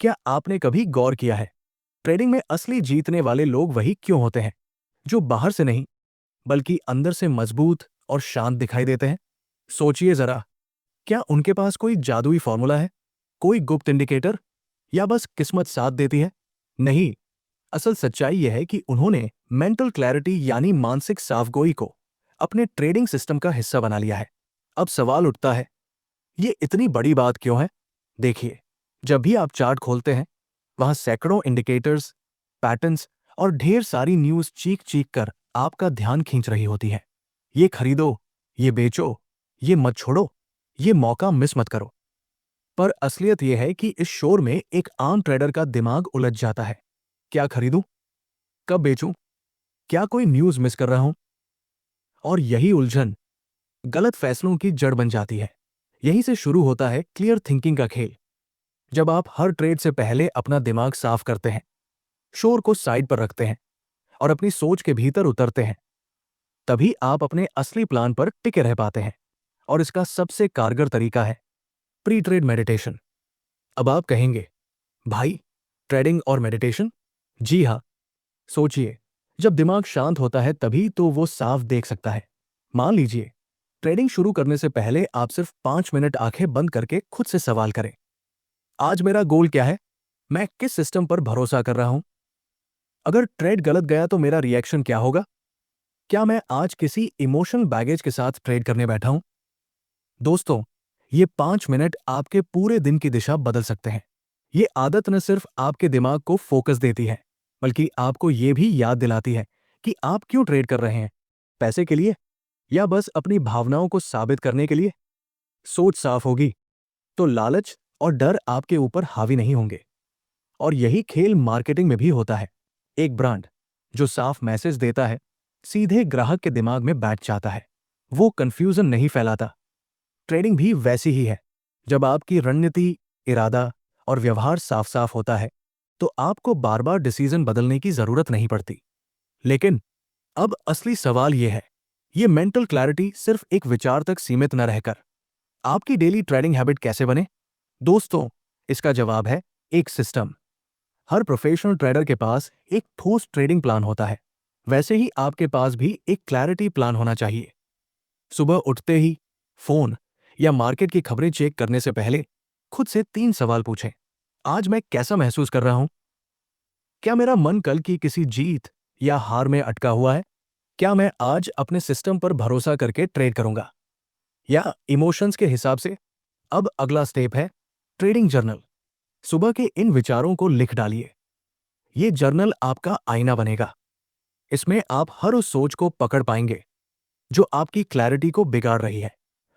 क्या आपने कभी गौर किया है, ट्रेडिंग में असली जीतने वाले लोग वही क्यों होते हैं, जो बाहर से नहीं बल्कि अंदर से मजबूत और शांत दिखाई देते हैं? सोचिए जरा, क्या उनके पास कोई जादुई फॉर्मूला है, कोई गुप्त इंडिकेटर, या बस किस्मत साथ देती है? नहीं, असल सच्चाई यह है कि उन्होंने मेंटल क्लैरिटी यानी मानसिक साफगोई को अपने ट्रेडिंग सिस्टम का हिस्सा बना लिया है। अब सवाल उठता है, ये इतनी बड़ी बात क्यों है? देखिए, जब भी आप चार्ट खोलते हैं, वहां सैकड़ों इंडिकेटर्स, पैटर्न्स और ढेर सारी न्यूज चीख चीख कर आपका ध्यान खींच रही होती है। ये खरीदो, ये बेचो, ये मत छोड़ो, ये मौका मिस मत करो। पर असलियत यह है कि इस शोर में एक आम ट्रेडर का दिमाग उलझ जाता है। क्या खरीदूं? कब बेचूं? क्या कोई न्यूज मिस कर रहा हूं? और यही उलझन गलत फैसलों की जड़ बन जाती है। यहीं से शुरू होता है क्लियर थिंकिंग का खेल। जब आप हर ट्रेड से पहले अपना दिमाग साफ करते हैं, शोर को साइड पर रखते हैं और अपनी सोच के भीतर उतरते हैं, तभी आप अपने असली प्लान पर टिके रह पाते हैं। और इसका सबसे कारगर तरीका है प्री ट्रेड मेडिटेशन। अब आप कहेंगे, भाई, ट्रेडिंग और मेडिटेशन? जी हाँ, सोचिए, जब दिमाग शांत होता है तभी तो वो साफ देख सकता है। मान लीजिए, ट्रेडिंग शुरू करने से पहले आप सिर्फ 5 मिनट आंखें बंद करके खुद से सवाल करें, आज मेरा गोल क्या है? मैं किस सिस्टम पर भरोसा कर रहा हूं? अगर ट्रेड गलत गया तो मेरा रिएक्शन क्या होगा? क्या मैं आज किसी इमोशनल बैगेज के साथ ट्रेड करने बैठा हूं? दोस्तों, ये 5 मिनट आपके पूरे दिन की दिशा बदल सकते हैं। ये आदत न सिर्फ आपके दिमाग को फोकस देती है, बल्कि आपको ये भी याद दिलाती है कि आप क्यों ट्रेड कर रहे हैं, पैसे के लिए या बस अपनी भावनाओं को साबित करने के लिए। सोच साफ होगी तो लालच और डर आपके ऊपर हावी नहीं होंगे। और यही खेल मार्केटिंग में भी होता है। एक ब्रांड जो साफ मैसेज देता है, सीधे ग्राहक के दिमाग में बैठ जाता है। वो कंफ्यूजन नहीं फैलाता। ट्रेडिंग भी वैसी ही है। जब आपकी रणनीति, इरादा और व्यवहार साफ साफ होता है, तो आपको बार बार डिसीजन बदलने की जरूरत नहीं पड़ती। लेकिन अब असली सवाल यह है, ये मेंटल क्लैरिटी सिर्फ एक विचार तक सीमित न रहकर आपकी डेली ट्रेडिंग हैबिट कैसे बने? दोस्तों, इसका जवाब है एक सिस्टम। हर प्रोफेशनल ट्रेडर के पास एक ठोस ट्रेडिंग प्लान होता है। वैसे ही आपके पास भी एक क्लैरिटी प्लान होना चाहिए। सुबह उठते ही फोन या मार्केट की खबरें चेक करने से पहले खुद से 3 सवाल पूछें। आज मैं कैसा महसूस कर रहा हूं? क्या मेरा मन कल की किसी जीत या हार में अटका हुआ है? क्या मैं आज अपने सिस्टम पर भरोसा करके ट्रेड करूंगा या इमोशंस के हिसाब से? अब अगला स्टेप है ट्रेडिंग जर्नल। सुबह के इन विचारों को लिख डालिए। ये जर्नल आपका आईना बनेगा। इसमें आप हर उस सोच को पकड़ पाएंगे जो आपकी क्लैरिटी को बिगाड़ रही है।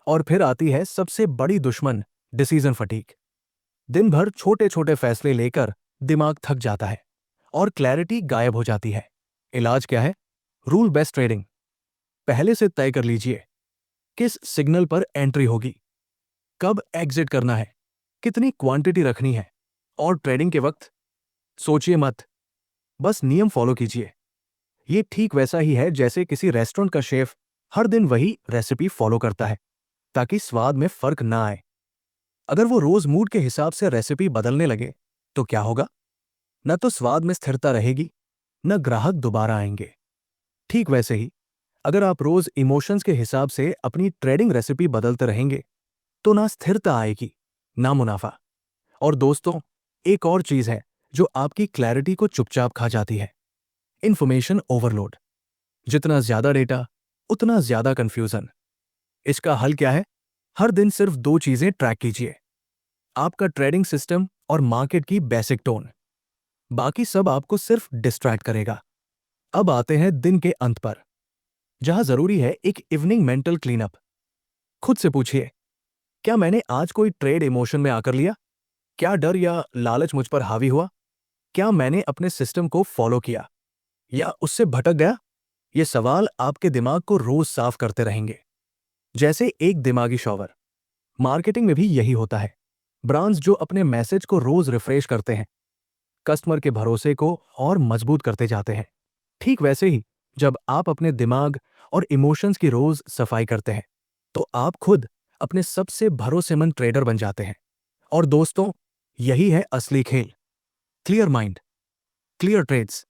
और फिर आती है सबसे बड़ी दुश्मन, डिसीजन फटीग। दिन भर छोटे छोटे फैसले लेकर दिमाग थक जाता है और क्लैरिटी गायब हो जाती है। इलाज क्या है? Rule based trading. पहले से तय कर लीजिए किस सिग्नल पर एंट्री होगी, कब एग्जिट करना है, कितनी क्वांटिटी रखनी है। और ट्रेडिंग के वक्त सोचिए मत, बस नियम फॉलो कीजिए। ये ठीक वैसा ही है जैसे किसी रेस्टोरेंट का शेफ हर दिन वही रेसिपी फॉलो करता है ताकि स्वाद में फर्क ना आए। अगर वो रोज मूड के हिसाब से रेसिपी बदलने लगे तो क्या होगा? न तो स्वाद में स्थिरता रहेगी, न ग्राहक दोबारा आएंगे। ठीक वैसे ही, अगर आप रोज इमोशंस के हिसाब से अपनी ट्रेडिंग रेसिपी बदलते रहेंगे तो ना स्थिरता आएगी, ना मुनाफा। और दोस्तों, एक और चीज है जो आपकी क्लैरिटी को चुपचाप खा जाती है, इंफॉर्मेशन ओवरलोड। जितना ज्यादा डेटा, उतना ज्यादा कंफ्यूजन। इसका हल क्या है? हर दिन सिर्फ 2 चीजें ट्रैक कीजिए, आपका ट्रेडिंग सिस्टम और मार्केट की बेसिक टोन। बाकी सब आपको सिर्फ डिस्ट्रैक्ट करेगा। अब आते हैं दिन के अंत पर, जहां जरूरी है एक इवनिंग मेंटल क्लीनअप। खुद से पूछिए, क्या मैंने आज कोई ट्रेड इमोशन में आकर लिया? क्या डर या लालच मुझ पर हावी हुआ? क्या मैंने अपने सिस्टम को फॉलो किया या उससे भटक गया? ये सवाल आपके दिमाग को रोज साफ करते रहेंगे, जैसे एक दिमागी शॉवर। मार्केटिंग में भी यही होता है। ब्रांड्स जो अपने मैसेज को रोज रिफ्रेश करते हैं, कस्टमर के भरोसे को और मजबूत करते जाते हैं। ठीक वैसे ही, जब आप अपने दिमाग और इमोशंस की रोज सफाई करते हैं, तो आप खुद अपने सबसे भरोसेमंद ट्रेडर बन जाते हैं। और दोस्तों, यही है असली खेल। Clear mind, clear trades,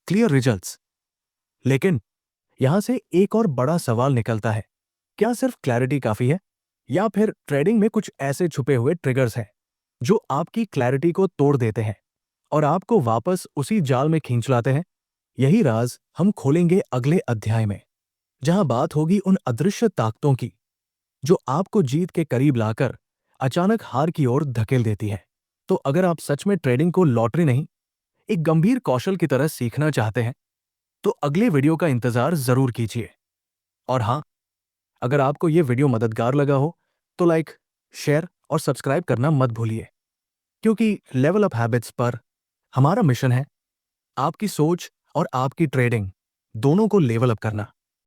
clear results. लेकिन यहां से एक और बड़ा सवाल निकलता है, क्या सिर्फ क्लैरिटी काफी है, या फिर ट्रेडिंग में कुछ ऐसे छुपे हुए ट्रिगर्स हैं जो आपकी क्लैरिटी को तोड़ देते हैं और आपको वापस उसी जाल में खींच लाते हैं? यही राज हम खोलेंगे अगले अध्याय में, जहां बात होगी उन अदृश्य ताकतों की जो आपको जीत के करीब लाकर अचानक हार की ओर धकेल देती है। तो अगर आप सच में ट्रेडिंग को लॉटरी नहीं, एक गंभीर कौशल की तरह सीखना चाहते हैं, तो अगले वीडियो का इंतजार जरूर कीजिए। और हाँ, अगर आपको यह वीडियो मददगार लगा हो तो लाइक, शेयर और सब्सक्राइब करना मत भूलिए, क्योंकि लेवल अप हैबिट्स पर हमारा मिशन है आपकी सोच और आपकी ट्रेडिंग दोनों को लेवल अप करना।